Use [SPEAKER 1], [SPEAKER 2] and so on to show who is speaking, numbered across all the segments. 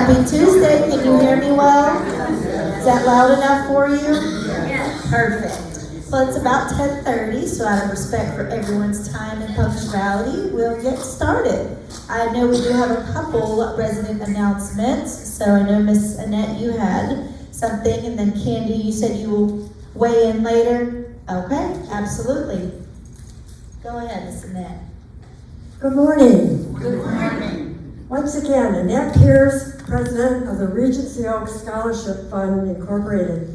[SPEAKER 1] Happy Tuesday. Can you hear me well? Is that loud enough for you?
[SPEAKER 2] Yes.
[SPEAKER 1] Perfect. Well, it's about 10:30, so out of respect for everyone's time and punctuality, we'll get started. I know we do have a couple resident announcements, so I know Miss Annette, you had something, and then Candy, you said you will weigh in later. Okay, absolutely. Go ahead, Miss Annette.
[SPEAKER 3] Good morning.
[SPEAKER 2] Good morning.
[SPEAKER 3] Once again, Annette Pierce, President of the Regency Oaks Scholarship Fund Incorporated.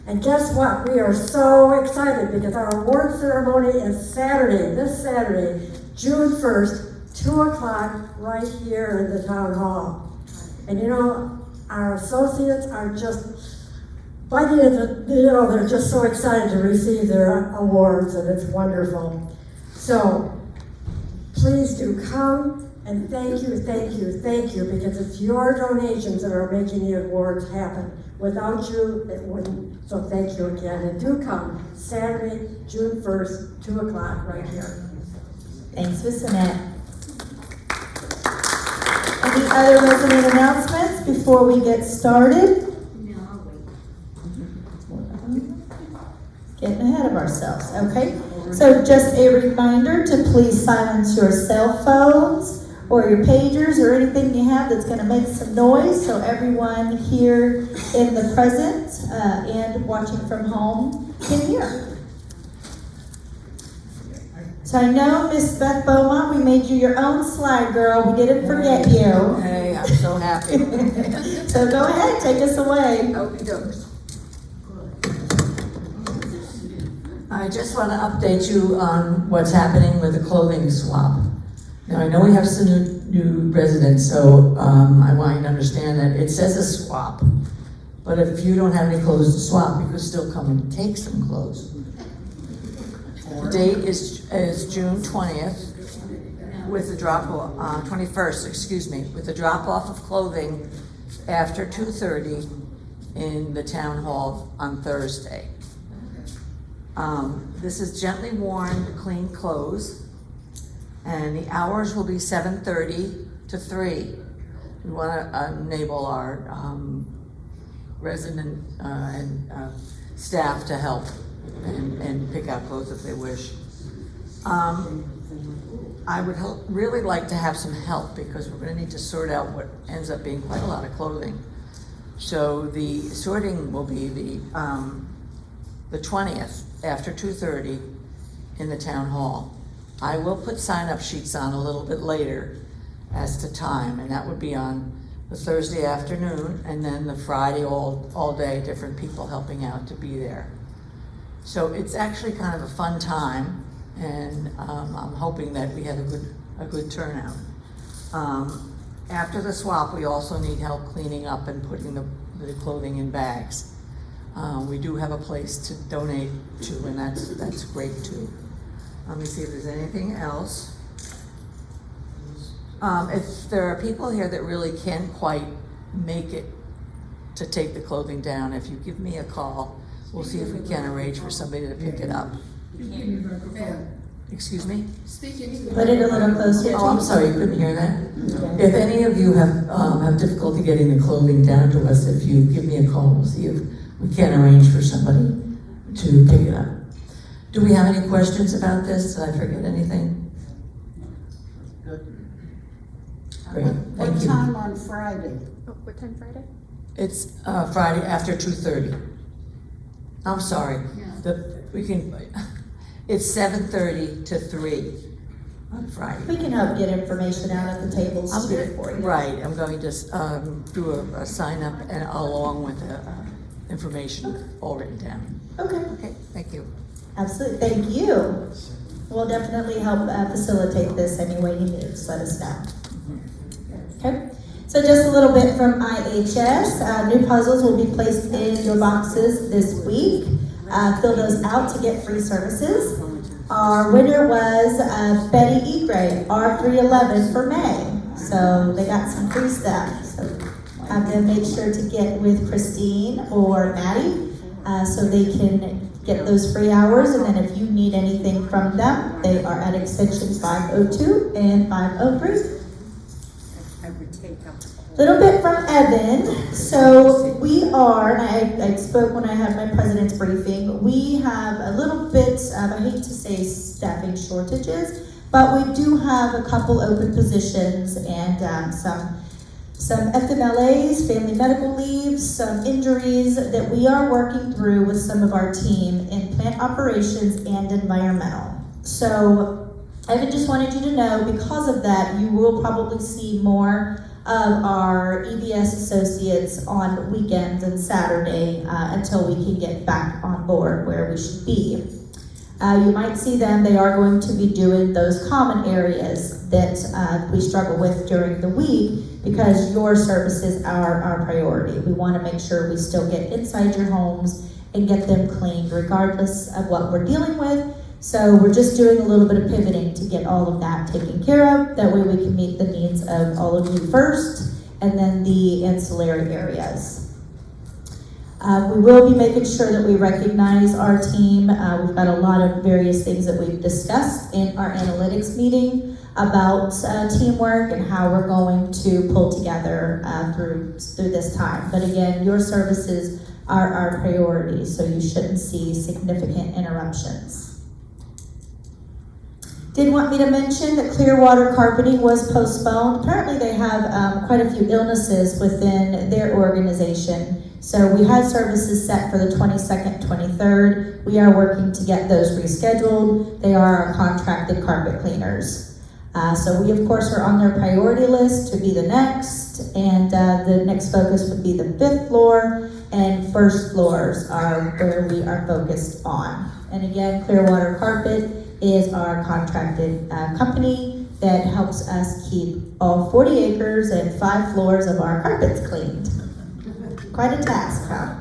[SPEAKER 3] And guess what? We are so excited because our award ceremony is Saturday, this Saturday, June 1st, 2 o'clock, right here in the town hall. And you know, our associates are just biting at the, they're just so excited to receive their awards, and it's wonderful. So, please do come, and thank you, because it's your donations that are making the awards happen. Without you, it wouldn't, so thank you again, and do come, Saturday, June 1st, 2 o'clock, right here.
[SPEAKER 1] Thanks, Miss Annette. Any other resident announcements before we get started?
[SPEAKER 2] No, I'll wait.
[SPEAKER 1] Getting ahead of ourselves, okay? So just a reminder to please silence your cell phones or your pagers or anything you have that's gonna make some noise so everyone here in the present and watching from home can hear. So I know Miss Beth Beaumont, we made you your own slide, girl. We didn't forget you.
[SPEAKER 4] Hey, I'm so happy.
[SPEAKER 1] So go ahead, take us away.
[SPEAKER 4] Okey-dokes. I just want to update you on what's happening with the clothing swap. Now, I know we have some new residents, so I want you to understand that it says a swap. But if you don't have any clothes to swap, you can still come and take some clothes. The date is June 20th with the drop off, 21st, excuse me, with the drop off of clothing after 2:30 in the town hall on Thursday. This is gently worn, clean clothes, and the hours will be 7:30 to 3. We want to enable our resident and staff to help and pick out clothes if they wish. I would really like to have some help because we're going to need to sort out what ends up being quite a lot of clothing. So the sorting will be the 20th after 2:30 in the town hall. I will put sign-up sheets on a little bit later as to time, and that would be on the Thursday afternoon, and then the Friday all day, different people helping out to be there. So it's actually kind of a fun time, and I'm hoping that we have a good turnout. After the swap, we also need help cleaning up and putting the clothing in bags. We do have a place to donate to, and that's great too. Let me see if there's anything else. If there are people here that really can't quite make it to take the clothing down, if you give me a call, we'll see if we can arrange for somebody to pick it up. Excuse me?
[SPEAKER 1] Put it a little closer to
[SPEAKER 4] Oh, I'm sorry, you couldn't hear that? If any of you have difficulty getting the clothing down to us, if you give me a call, we'll see if we can arrange for somebody to pick it up. Do we have any questions about this? Did I forget anything? Great, thank
[SPEAKER 2] What
[SPEAKER 4] you.
[SPEAKER 2] time on Friday?
[SPEAKER 5] What time Friday?
[SPEAKER 4] It's Friday after 2:30. I'm sorry.
[SPEAKER 2] Yeah.
[SPEAKER 4] It's 7:30 to 3 on Friday.
[SPEAKER 1] We can help get information out at the tables here for you.
[SPEAKER 4] Right, I'm going to do a sign up and along with the information all written down.
[SPEAKER 1] Okay,
[SPEAKER 4] Okay, thank you.
[SPEAKER 1] absolutely, thank you. We'll definitely help facilitate this any way you need, just let us know. Okay, so just a little bit from IHS. New puzzles will be placed in your boxes this week. Fill those out to get free services. Our winner was Betty Egray, R311 for May. So they got some free stuff. So have them make sure to get with Christine or Maddie so they can get those free hours. And then if you need anything from them, they are at extensions 502 and 503. Little bit from Evan. So we are, and I spoke when I had my president's briefing, we have a little bit of, I hate to say staffing shortages, but we do have a couple open positions and some FMLAs, family medical leaves, some injuries that we are working through with some of our team in plant operations and environmental. So Evan just wanted you to know, because of that, you will probably see more of our EBS associates on weekends and Saturday until we can get back on board where we should be. You might see them, they are going to be doing those common areas that we struggle with during the week because your services are our priority. We want to make sure we still get inside your homes and get them cleaned regardless of what we're dealing with. So we're just doing a little bit of pivoting to get all of that taken care of. That way we can meet the needs of all of you first and then the ancillary areas. We will be making sure that we recognize our team. We've got a lot of various things that we've discussed in our analytics meeting about teamwork and how we're going to pull together through this time. But again, your services are our priority, so you shouldn't see significant interruptions. Did want me to mention that Clearwater Carpeting was postponed. Apparently they have quite a few illnesses within their organization. So we had services set for the 22nd, 23rd. We are working to get those rescheduled. They are our contracted carpet cleaners. So we of course are on their priority list to be the next, and the next focus would be the 5th floor, and first floors are where we are focused on. And again, Clearwater Carpet is our contracted company that helps us keep all 40 acres and 5 floors of our carpets cleaned. Quite a task, huh?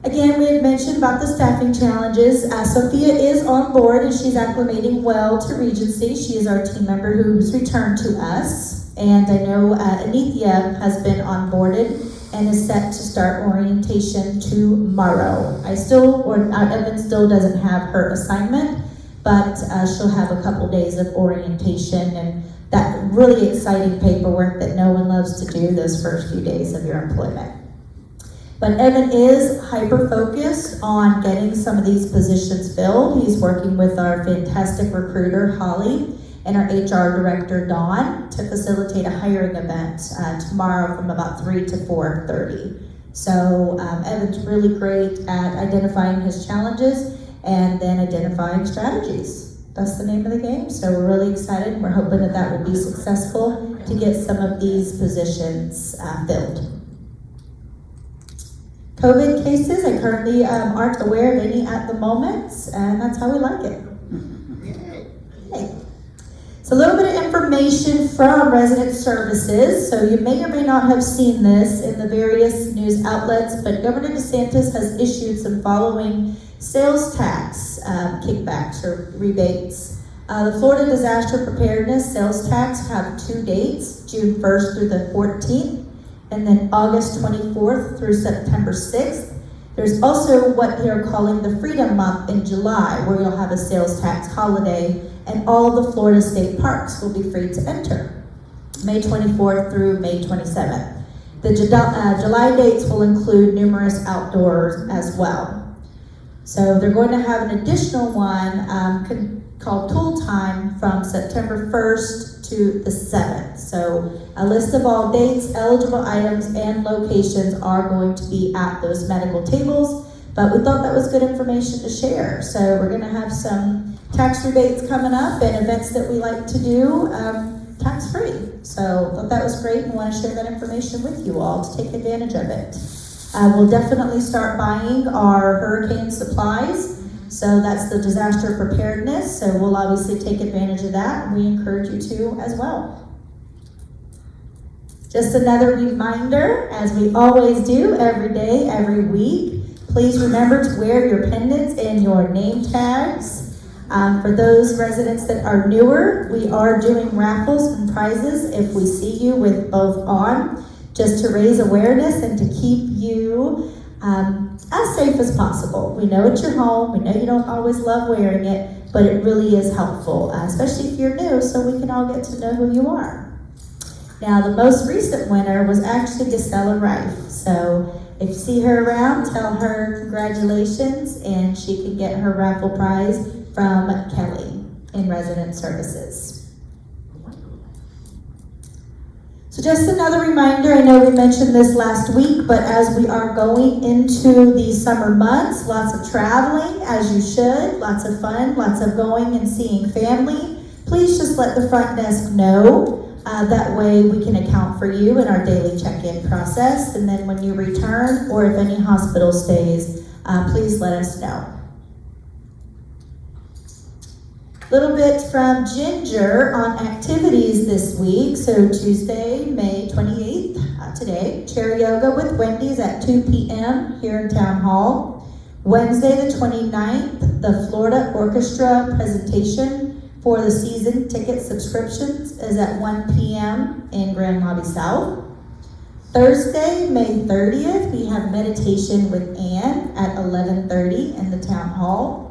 [SPEAKER 1] Again, we had mentioned about the staffing challenges. Sophia is on board and she's acclimating well to Regency. She is our team member who's returned to us. And I know Anithia has been onboarded and is set to start orientation tomorrow. Evan still doesn't have her assignment, but she'll have a couple days of orientation and that really exciting paperwork that no one loves to do those first few days of your employment. But Evan is hyper-focused on getting some of these positions filled. He's working with our fantastic recruiter, Holly, and our HR director, Dawn, to facilitate a hiring event tomorrow from about 3 to 4:30. So Evan's really great at identifying his challenges and then identifying strategies. That's the name of the game. So we're really excited. We're hoping that that will be successful to get some of these positions filled. COVID cases, I currently aren't aware of any at the moment, and that's how we like it. Okay. So a little bit of information from Resident Services. So you may or may not have seen this in the various news outlets, but Governor DeSantis has issued some following sales tax kickbacks or rebates. The Florida Disaster Preparedness sales tax have 2 dates, June 1st through the 14th, and then August 24th through September 6th. There's also what they're calling the Freedom Month in July, where you'll have a sales tax holiday, and all of the Florida state parks will be free to enter, May 24th through May 27th. The July dates will include numerous outdoors as well. So they're going to have an additional one called Tool Time from September 1st to the 7th. So a list of all dates, eligible items, and locations are going to be at those medical tables, but we thought that was good information to share. So we're gonna have some tax rebates coming up and events that we like to do tax-free. So I thought that was great and want to share that information with you all to take advantage of it. We'll definitely start buying our hurricane supplies. So that's the disaster preparedness. So we'll obviously take advantage of that, and we encourage you to as well. Just another reminder, as we always do every day, every week, please remember to wear your pendants and your name tags. For those residents that are newer, we are doing raffles and prizes if we see you with both on, just to raise awareness and to keep you as safe as possible. We know it's your home, we know you don't always love wearing it, but it really is helpful, especially if you're new, so we can all get to know who you are. Now, the most recent winner was actually Gisela Rife, so if you see her around, tell her congratulations, and she can get her raffle prize from Kelly in Resident Services. So just another reminder, I know we mentioned this last week, but as we are going into the summer months, lots of traveling, as you should, lots of fun, lots of going and seeing family, please just let the front desk know. That way we can account for you in our daily check-in process, and then when you return, or if any hospital stays, please let us know. Little bit from Ginger on activities this week. So Tuesday, May 28th, today, chair yoga with Wendy's at 2 p.m. here in Town Hall. Wednesday the 29th, the Florida Orchestra presentation for the season ticket subscriptions is at 1 p.m. in Grand Lobby South. Thursday, May 30th, we have meditation with Ann at 11:30 in the Town Hall.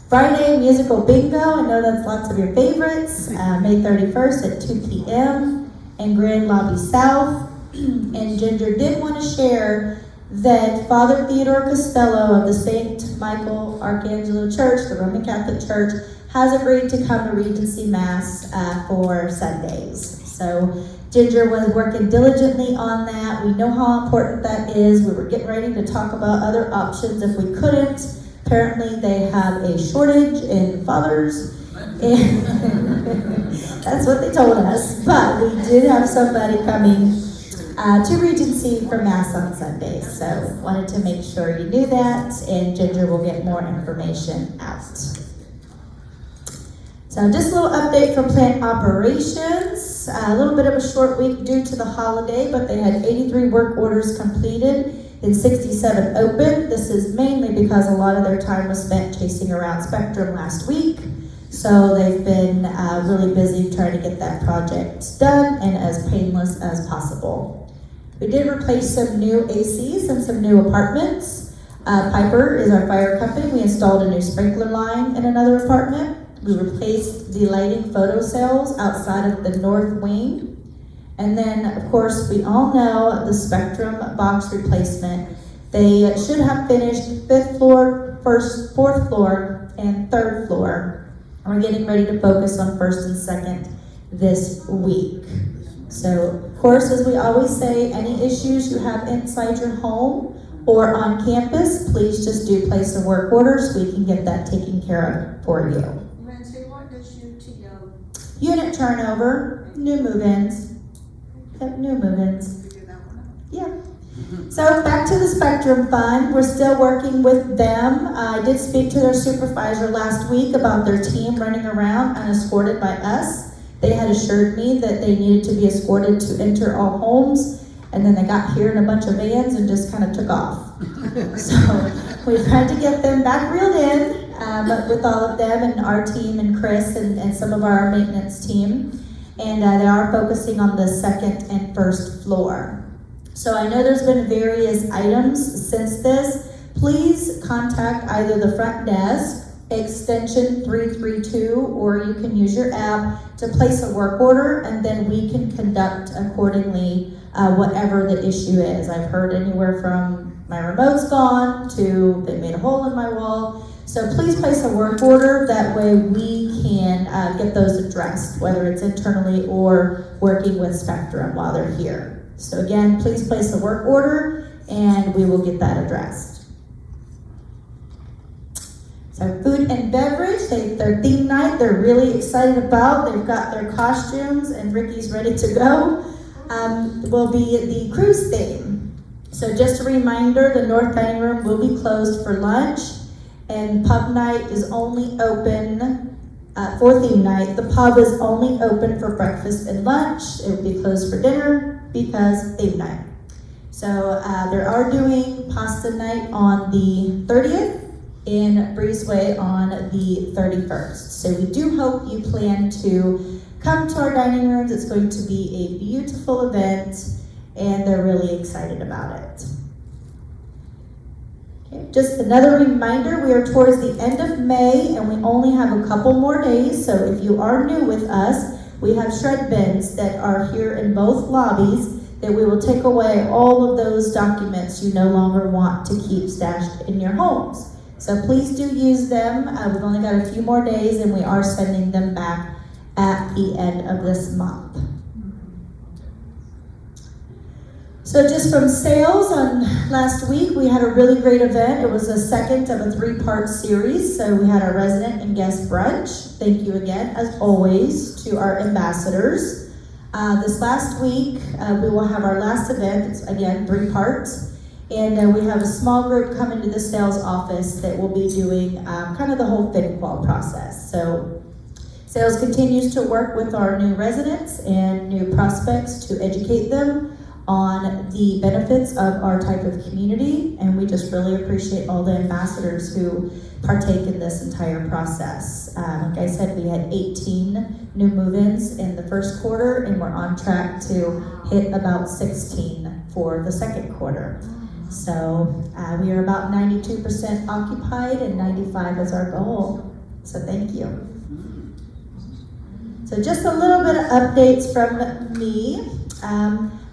[SPEAKER 1] Friday, musical bingo. I know that's lots of your favorites. May 31st at 2 p.m. in Grand Lobby South. And Ginger did want to share that Father Theodore Costello of the St. Michael Archangelo Church, the Roman Catholic Church, has agreed to come to Regency Mass for Sundays. So Ginger was working diligently on that. We know how important that is. We were getting ready to talk about other options if we couldn't. Apparently they have a shortage in fathers, and that's what they told us. But we did have somebody coming to Regency for Mass on Sundays, so wanted to make sure you knew that, and Ginger will get more information out. So just a little update from plant operations. A little bit of a short week due to the holiday, but they had 83 work orders completed and 67 open. This is mainly because a lot of their time was spent chasing around Spectrum last week. So they've been really busy trying to get that project done and as painless as possible. We did replace some new ACs and some new apartments. Piper is our fire company. We installed a new sprinkler line in another apartment. We replaced the lighting photo cells outside of the north wing. And then, of course, we all know the Spectrum box replacement. They should have finished 5th floor, 4th floor, and 3rd floor. And we're getting ready to focus on 1st and 2nd this week. So, of course, as we always say, any issues you have inside your home or on campus, please just do place a work order so we can get that taken care of for you.
[SPEAKER 2] Lindsay, what does UTO?
[SPEAKER 1] Unit turnover, new move-ins. Yep, new move-ins.
[SPEAKER 2] Figure that one out.
[SPEAKER 1] Yeah. So back to the Spectrum Fund. We're still working with them. I did speak to their supervisor last week about their team running around unescorted by us. They had assured me that they needed to be escorted to enter all homes, and then they got here in a bunch of vans and just kind of took off. So we tried to get them back reeled in with all of them and our team and Chris and some of our maintenance team. And they are focusing on the 2nd and 1st floor. So I know there's been various items since this. Please contact either the front desk, extension 332, or you can use your app to place a work order, and then we can conduct accordingly whatever the issue is. I've heard anywhere from my remote's gone to they made a hole in my wall. So please place a work order, that way we can get those addressed, whether it's internally or working with Spectrum while they're here. So again, please place a work order and we will get that addressed. So food and beverage, their theme night, they're really excited about. They've got their costumes and Ricky's ready to go. Will be the cruise theme. So just a reminder, the North Dining Room will be closed for lunch. And pub night is only open for theme night. The pub is only open for breakfast and lunch. It will be closed for dinner because theme night. So they are doing pasta night on the 30th in Breezeway on the 31st. So we do hope you plan to come to our dining rooms. It's going to be a beautiful event and they're really excited about it. Okay, just another reminder, we are towards the end of May and we only have a couple more days, so if you are new with us, we have shred bins that are here in both lobbies that we will take away all of those documents you no longer want to keep stashed in your homes. So please do use them. We've only got a few more days and we are sending them back at the end of this month. So just from sales on last week, we had a really great event. It was the second of a 3-part series. So we had our resident and guest brunch. Thank you again, as always, to our ambassadors. This last week, we will have our last event. It's again 3 parts. And we have a small group coming to the sales office that will be doing kind of the whole fit and qual process. So sales continues to work with our new residents and new prospects to educate them on the benefits of our type of community, and we just really appreciate all the ambassadors who partake in this entire process. Like I said, we had 18 new move-ins in the first quarter, and we're on track to hit about 16 for the second quarter. So we are about 92% occupied, and 95 is our goal. So thank you. So just a little bit of updates from me.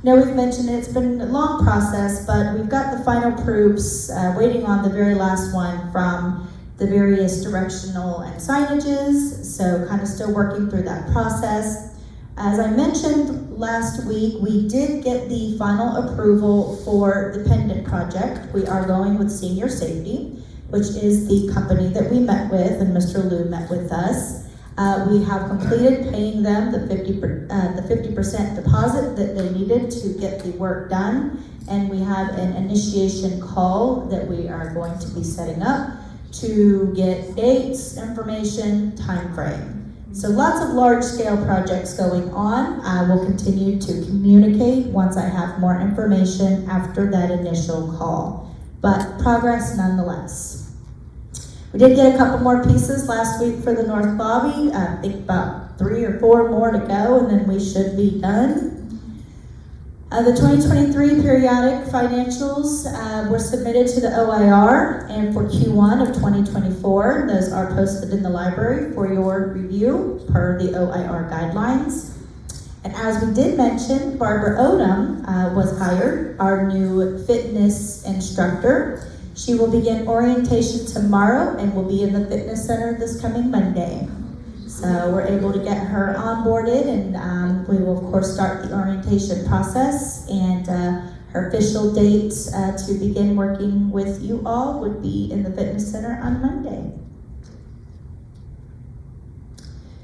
[SPEAKER 1] Now we've mentioned it's been a long process, but we've got the final proofs, waiting on the very last one from the various directional and signages, so kind of still working through that process. As I mentioned last week, we did get the final approval for the pendant project. We are going with Senior Safety, which is the company that we met with, and Mr. Liu met with us. We have completed paying them the 50% deposit that they needed to get the work done, and we have an initiation call that we are going to be setting up to get dates, information, time frame. So lots of large-scale projects going on. I will continue to communicate once I have more information after that initial call, but progress nonetheless. We did get a couple more pieces last week for the North Lobby. I think about 3 or 4 more to go, and then we should be done. The 2023 periodic financials were submitted to the OIR and for Q1 of 2024. Those are posted in the library for your review per the OIR guidelines. And as we did mention, Barbara Odom was hired, our new fitness instructor. She will begin orientation tomorrow and will be in the fitness center this coming Monday. So we're able to get her onboarded, and we will of course start the orientation process, and her official date to begin working with you all would be in the fitness center on Monday.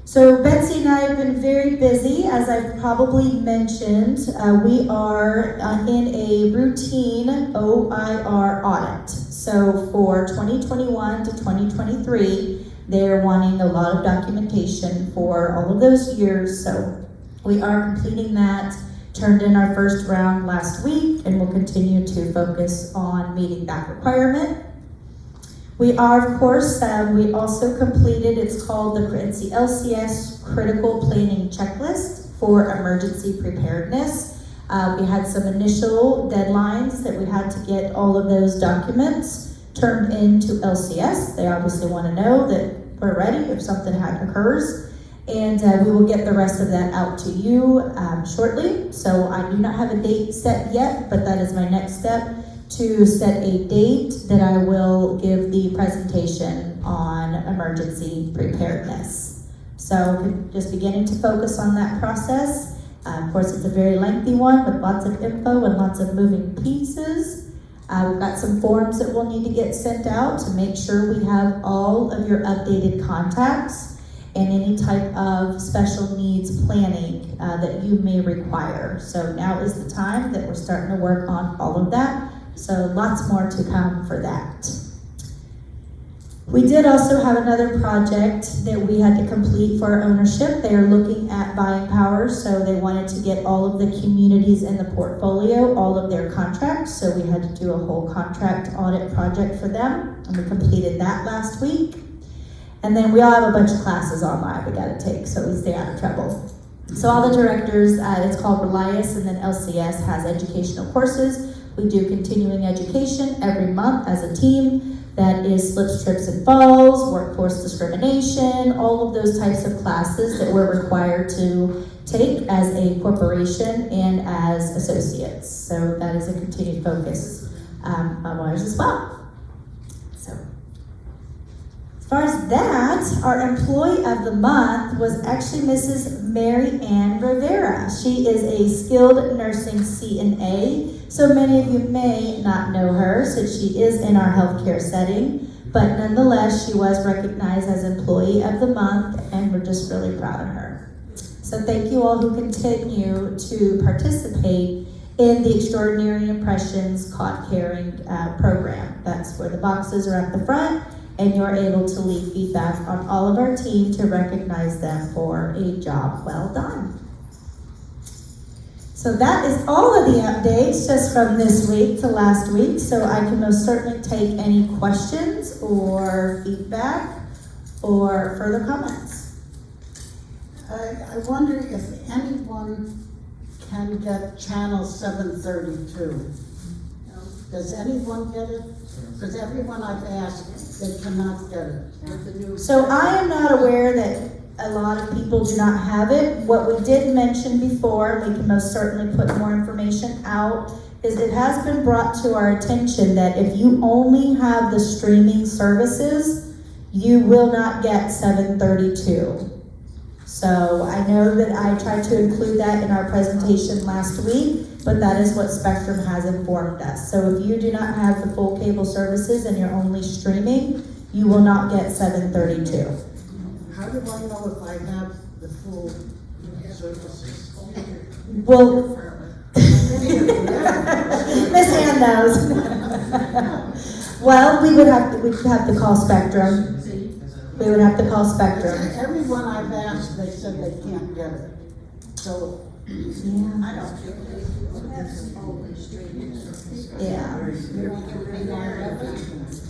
[SPEAKER 1] So Betsy and I have been very busy, as I've probably mentioned. We are in a routine OIR audit. So for 2021 to 2023, they're wanting a lot of documentation for all of those years. So we are completing that, turned in our first round last week, and we'll continue to focus on meeting that requirement. We are, of course, we also completed, it's called it's the LCS Critical Planning Checklist for Emergency Preparedness. We had some initial deadlines that we had to get all of those documents turned into LCS. They obviously want to know that we're ready if something occurs. And we will get the rest of that out to you shortly. So I do not have a date set yet, but that is my next step, to set a date that I will give the presentation on emergency preparedness. So just beginning to focus on that process. Of course, it's a very lengthy one with lots of info and lots of moving pieces. We've got some forms that we'll need to get sent out to make sure we have all of your updated contacts and any type of special needs planning that you may require. So now is the time that we're starting to work on all of that. So lots more to come for that. We did also have another project that we had to complete for ownership. They are looking at buying power, so they wanted to get all of the communities in the portfolio, all of their contracts. So we had to do a whole contract audit project for them, and we completed that last week. And then we all have a bunch of classes online we gotta take, so we stay out of trouble. So all the directors, it's called Relias, and then LCS has educational courses. We do continuing education every month as a team. That is slips, trips, and falls, workforce discrimination, all of those types of classes that we're required to take as a corporation and as associates. So that is a continued focus of ours as well. So, as far as that, our employee of the month was actually Mrs. Mary Ann Rivera. She is a skilled nursing CNA. So many of you may not know her, since she is in our healthcare setting, but nonetheless, she was recognized as Employee of the Month, and we're just really proud of her. So thank you all who continue to participate in the Extraordinary Impressions Caught Caring program. That's where the boxes are at the front, and you're able to leave feedback on all of our team to recognize them for a job well done. So that is all of the updates just from this week to last week. So I can most certainly take any questions or feedback or further comments.
[SPEAKER 2] I wonder if anyone can get channel 732. Does anyone get it? Because everyone I've asked, they cannot get it. With the new
[SPEAKER 1] So I am not aware that a lot of people do not have it. What we did mention before, we can most certainly put more information out, is it has been brought to our attention that if you only have the streaming services, you will not get 732. So I know that I tried to include that in our presentation last week, but that is what Spectrum has informed us. So if you do not have the full cable services and you're only streaming, you will not get 732.
[SPEAKER 2] How do I know if I have the full services?
[SPEAKER 1] Well, Miss Ann knows. Well, we'd have to call Spectrum. We would have to call Spectrum.
[SPEAKER 2] Everyone I've asked, they said they can't get it. So, I don't.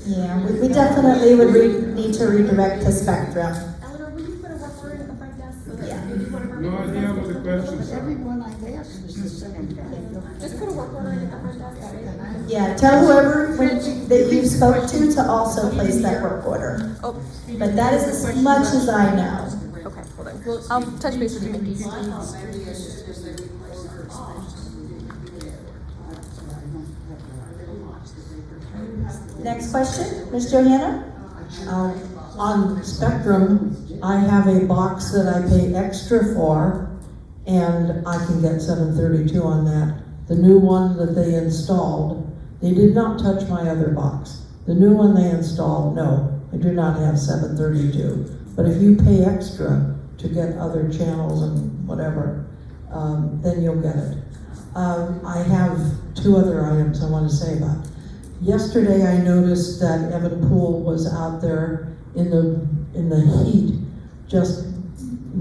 [SPEAKER 1] Yeah, we definitely would need to redirect to Spectrum.
[SPEAKER 5] Eleanor, will you put a work order at the front desk so that
[SPEAKER 1] Yeah.
[SPEAKER 5] if you want to
[SPEAKER 6] No idea what the questions are.
[SPEAKER 2] Everyone I've asked is the same thing.
[SPEAKER 5] just put a work order in at the front desk, that way.
[SPEAKER 1] Yeah, tell whoever that you spoke to also place that work order.
[SPEAKER 5] Oh,
[SPEAKER 1] But that is as much as I know.
[SPEAKER 5] okay, hold on. Well, I'll touch base with you, Mickey.
[SPEAKER 1] Next question, Ms. Johanna?
[SPEAKER 7] On Spectrum, I have a box that I pay extra for, and I can get 732 on that. The new one that they installed, they did not touch my other box. The new one they installed, no, I do not have 732. But if you pay extra to get other channels and whatever, then you'll get it. I have two other items I want to say about. Yesterday, I noticed that Evan Poole was out there in the heat, just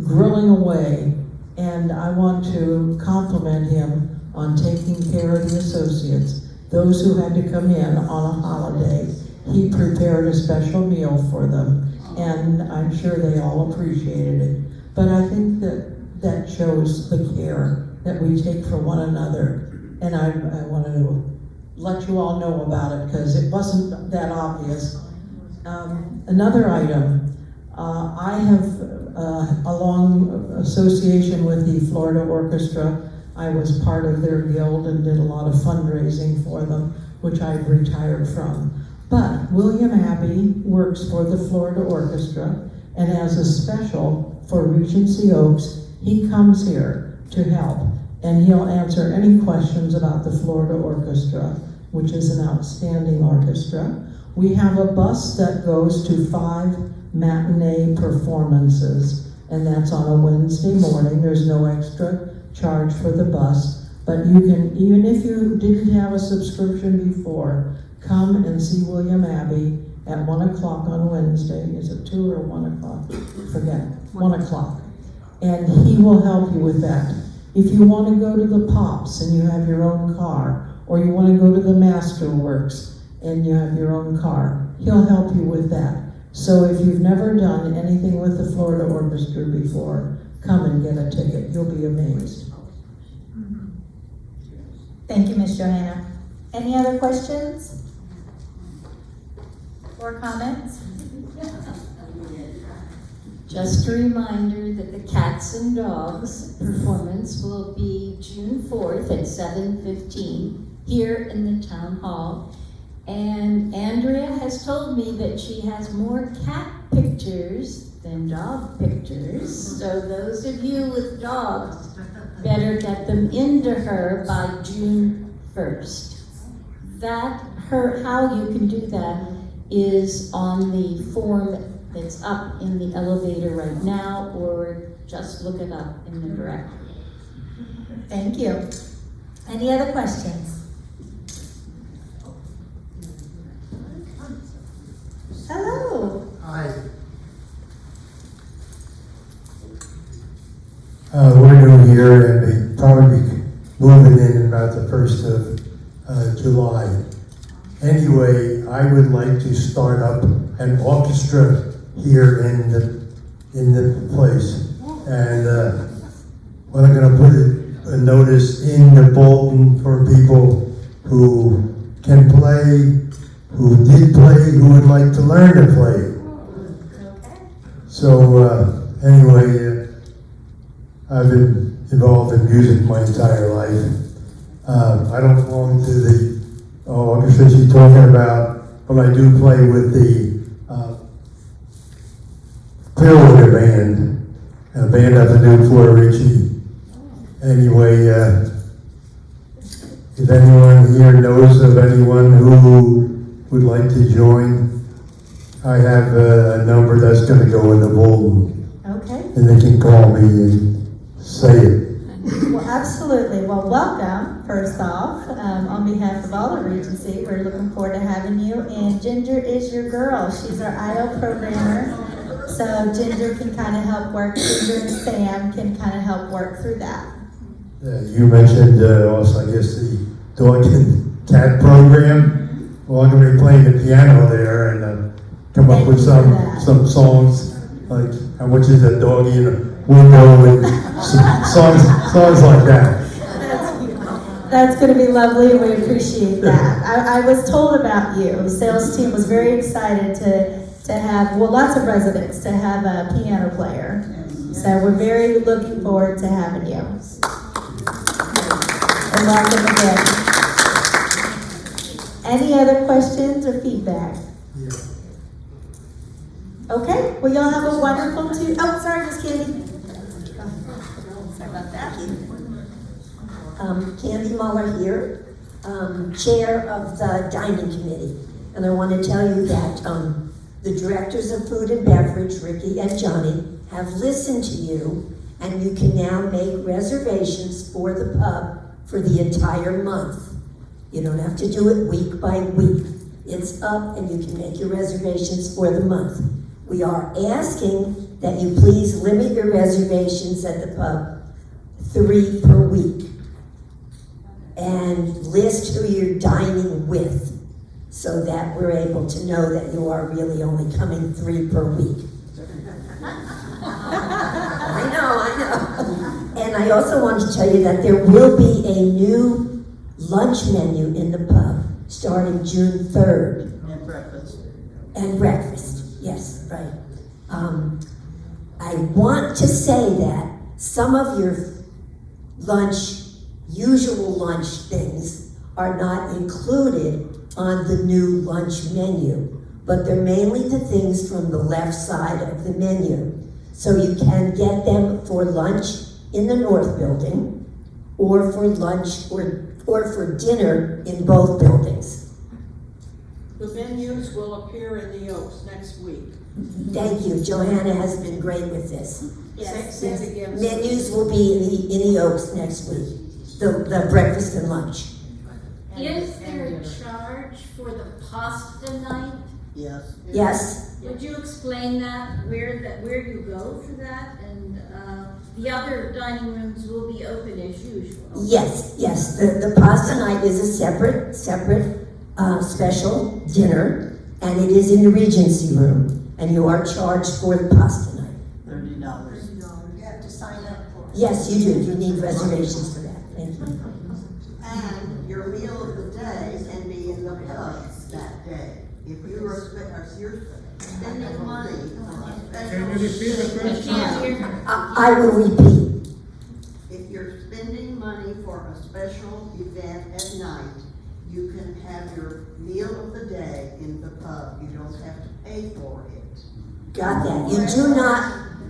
[SPEAKER 7] grilling away, and I want to compliment him on taking care of the associates, those who had to come in on a holiday. He prepared a special meal for them, and I'm sure they all appreciated it. But I think that shows the care that we take for one another, and I wanted to let you all know about it because it wasn't that obvious. Another item, I have, along association with the Florida Orchestra, I was part of their guild and did a lot of fundraising for them, which I've retired from. But William Abbey works for the Florida Orchestra, and as a special for Regency Oaks, he comes here to help, and he'll answer any questions about the Florida Orchestra, which is an outstanding orchestra. We have a bus that goes to 5 matinee performances, and that's on a Wednesday morning. There's no extra charge for the bus, but you can, even if you didn't have a subscription before, come and see William Abbey at 1 o'clock on Wednesday. Is it 2 or 1 o'clock? Forget, 1 o'clock. And he will help you with that. If you want to go to the Pops and you have your own car, or you want to go to the Masterworks and you have your own car, he'll help you with that. So if you've never done anything with the Florida Orchestra before, come and get a ticket. You'll be amazed.
[SPEAKER 1] Thank you, Ms. Johanna. Any other questions? Or comments?
[SPEAKER 8] Just a reminder that the Cats and Dogs performance will be June 4th at 7:15 here in the town hall. And Andrea has told me that she has more cat pictures than dog pictures. So those of you with dogs better get them into her by June 1st. How you can do that is on the form that's up in the elevator right now, or just look it up in the directory.
[SPEAKER 1] Thank you. Any other questions? Hello.
[SPEAKER 9] Hi. We're new here and we probably be moving in about the 1st of July. Anyway, I would like to start up an orchestra here in the place. And I'm gonna put a notice in the bulletin for people who can play, who did play, who would like to learn to play.
[SPEAKER 1] Okay.
[SPEAKER 9] So anyway, I've been involved in music my entire life. I don't belong to the orchestra she's talking about, but I do play with the Clearwater Band, a band up in New Florida, Richie. Anyway, if anyone here knows of anyone who would like to join, I have a number that's going to go in the bulletin,
[SPEAKER 1] Okay.
[SPEAKER 9] and they can call me and say it.
[SPEAKER 1] Well, absolutely. Well, welcome, first off. On behalf of all of Regency, we're looking forward to having you. And Ginger is your girl. She's our IO programmer. So Ginger can kind of help work, Ginger and Sam can kind of help work through that.
[SPEAKER 9] You mentioned also, I guess, the dog and cat program. Well, I'm going to be playing the piano there and come up with some songs, like how much is a doggy in a window and songs like that.
[SPEAKER 1] That's going to be lovely, and we appreciate that. I was told about you. The sales team was very excited to have, well, lots of residents to have a piano player. So we're very looking forward to having you. And welcome again. Any other questions or feedback?
[SPEAKER 9] Yeah.
[SPEAKER 1] Okay, well, y'all have a wonderful oh, sorry, Miss Candy. Sorry about that.
[SPEAKER 10] Candy Muller here, Chair of the Dining Committee. And I want to tell you that the Directors of Food and Beverage, Ricky and Johnny, have listened to you, and you can now make reservations for the pub for the entire month. You don't have to do it week by week. It's up and you can make your reservations for the month. We are asking that you please limit your reservations at the pub 3 per week. And list who you're dining with so that we're able to know that you are really only coming 3 per week. I know. And I also want to tell you that there will be a new lunch menu in the pub starting June 3rd.
[SPEAKER 2] And breakfast.
[SPEAKER 10] And breakfast, yes, right. I want to say that some of your usual lunch things are not included on the new lunch menu, but they're mainly the things from the left side of the menu. So you can get them for lunch in the North Building, or for lunch or for dinner in both buildings.
[SPEAKER 7] The menus will appear in the Oaks next week.
[SPEAKER 10] Thank you, Johanna has been great with this.
[SPEAKER 1] Yes.
[SPEAKER 7] Say it again.
[SPEAKER 10] Menus will be in the Oaks next week, the breakfast and lunch.
[SPEAKER 11] Is there a charge for the pasta night?
[SPEAKER 2] Yes.
[SPEAKER 10] Yes?
[SPEAKER 11] Would you explain that, where you go for that? And the other dining rooms will be open as usual?
[SPEAKER 10] Yes. The pasta night is a separate special dinner, and it is in the Regency room, and you are charged for the pasta night.
[SPEAKER 2] $30.
[SPEAKER 8] You have to sign up for it.
[SPEAKER 10] Yes, you do. You need reservations for that. Thank you.
[SPEAKER 12] And your meal of the day can be in the pub that day. If you're spending money on a
[SPEAKER 6] Can you repeat the
[SPEAKER 12] special,
[SPEAKER 6] question?
[SPEAKER 10] I will repeat.
[SPEAKER 12] if you're spending money for a special event at night, you can have your meal of the day in the pub. You don't have to pay for it.
[SPEAKER 10] Got that.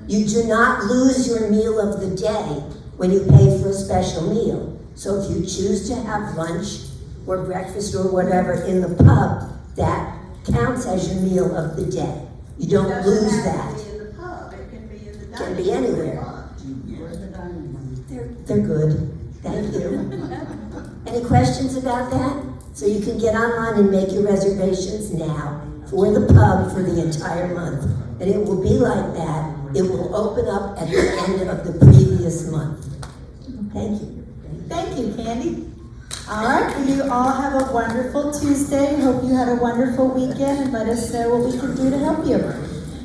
[SPEAKER 10] You do not lose your meal of the day when you pay for a special meal. So if you choose to have lunch or breakfast or whatever in the pub, that counts as your meal of the day. You don't lose that.
[SPEAKER 12] It doesn't have to be in the pub, it can be in the
[SPEAKER 10] Can
[SPEAKER 12] dining
[SPEAKER 10] be
[SPEAKER 12] room.
[SPEAKER 10] anywhere.
[SPEAKER 2] Where's the dining room?
[SPEAKER 10] They're good. Thank you. Any questions about that? So you can get online and make your reservations now for the pub for the entire month. And it will be like that. It will open up at the end of the previous month. Thank you.
[SPEAKER 1] Thank you, Candy. All right, well, you all have a wonderful Tuesday. Hope you had a wonderful weekend, and let us know what we can do to help you.